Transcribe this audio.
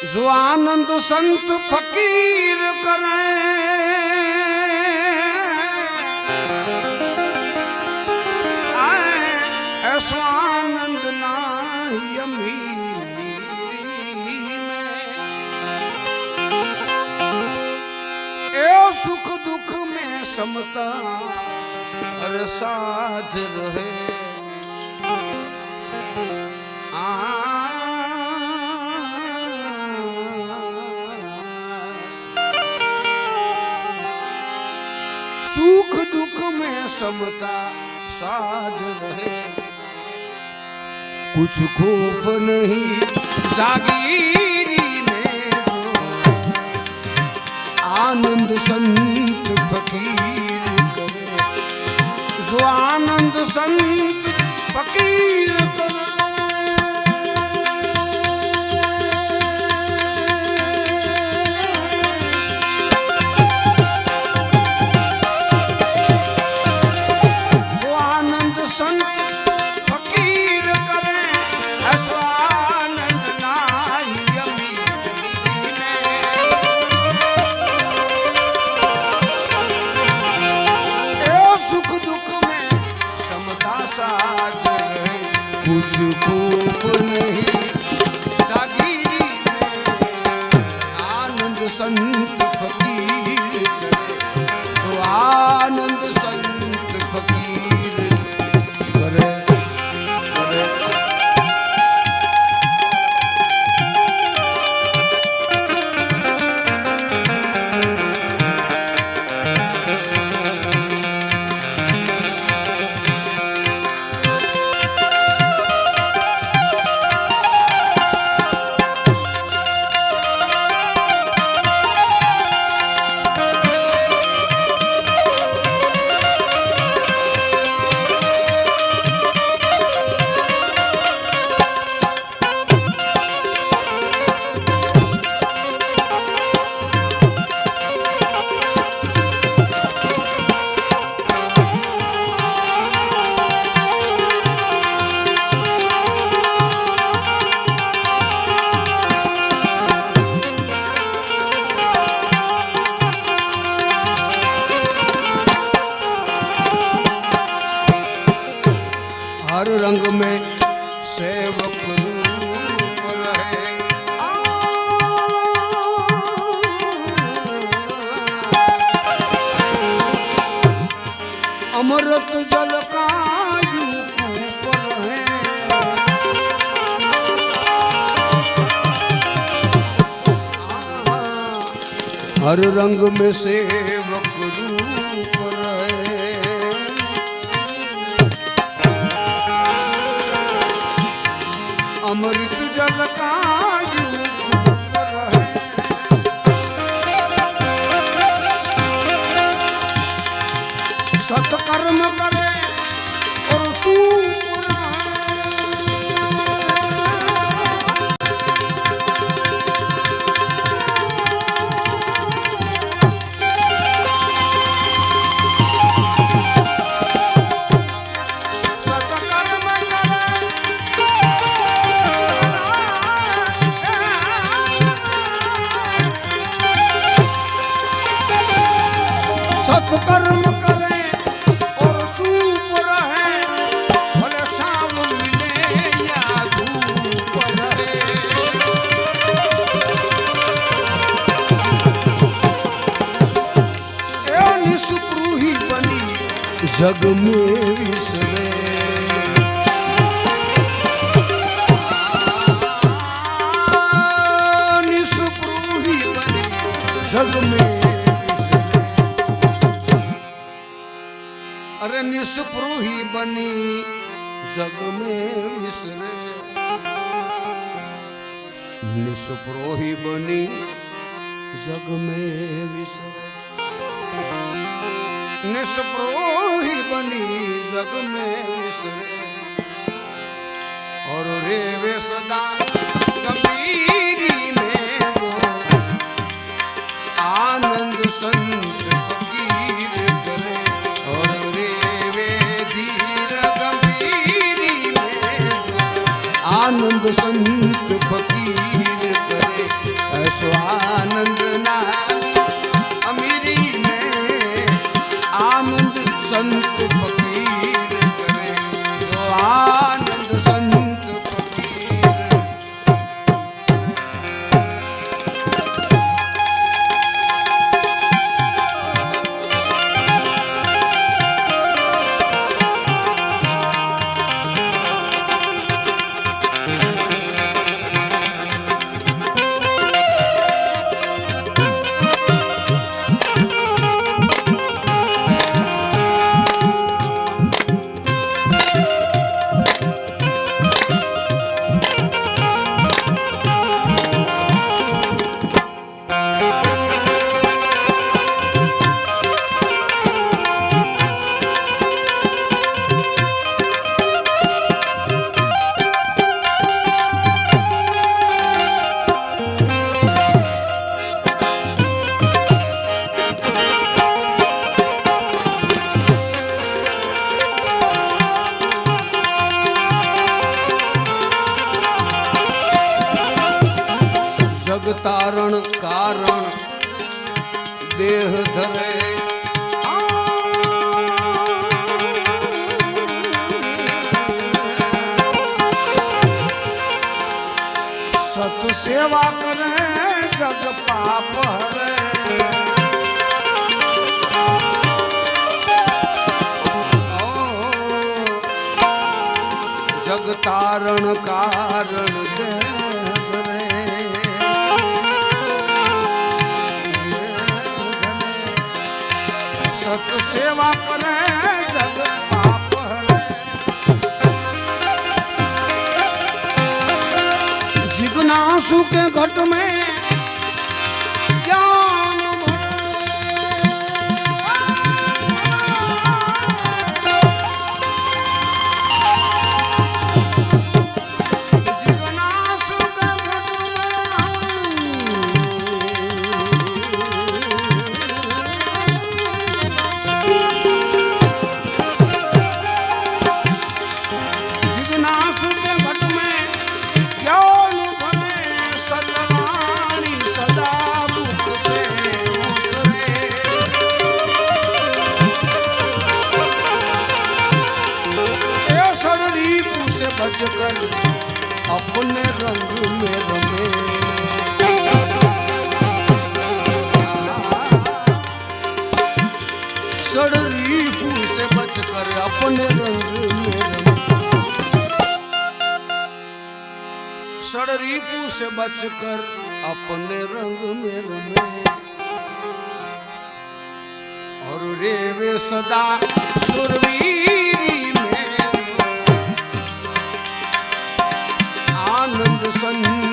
जो आनंद संत फकीर करें, ऐसा आनंद नाही अमीरी में। ए सुख दुख में समता हर साथ रहे। सुख दुख में समता साथ रहे। कुछ खौफ नहीं जागीरी में, आनंद संत फकीर करे। जो आनंद संत फकीर करे। कुछ खौफ नहीं जागीरी में, आनंद संत फकीर करे। सो आनंद संत फकीर करे। हर रंग में सेवक रूप रहे। अमृत जल का यूप रहे। हर रंग में सेवक रूप रहे। अमृत जल का यूप रहे। सत्कर्म करे और चूप सत्कर्म करे और चूप रहे। भले छाव मिले या धूप रहे। ए निष्पृही बनी जग में विसरे। निष्पृही बनी जग में। अरे निष्पृही बनी जग में विसरे। निष्पृही बनी जग में विसरे। निष्पृही बनी जग में विसरे। और रेवे सदा गंभीरी में वो आनंद संत फकीर करे। और आनंद संत फकीर करे। संत फकीर करे सो आनंद संत फकीर। जगतारण कारण देह धरे सत सेवा करे जग पाप हरे। जगतारण कारण देह सत सेवा करे जग पाप हरे। जिज्ञासु के घट में ज्ञान जिज्ञासु के घट बचकर अपने रंग में रमे। षड्रिपु से बचकर अपने रंग में रमे। षड्रिपु से बचकर अपने रंग में रमे। और रेवे सदा सुरवीरी में आनंद संत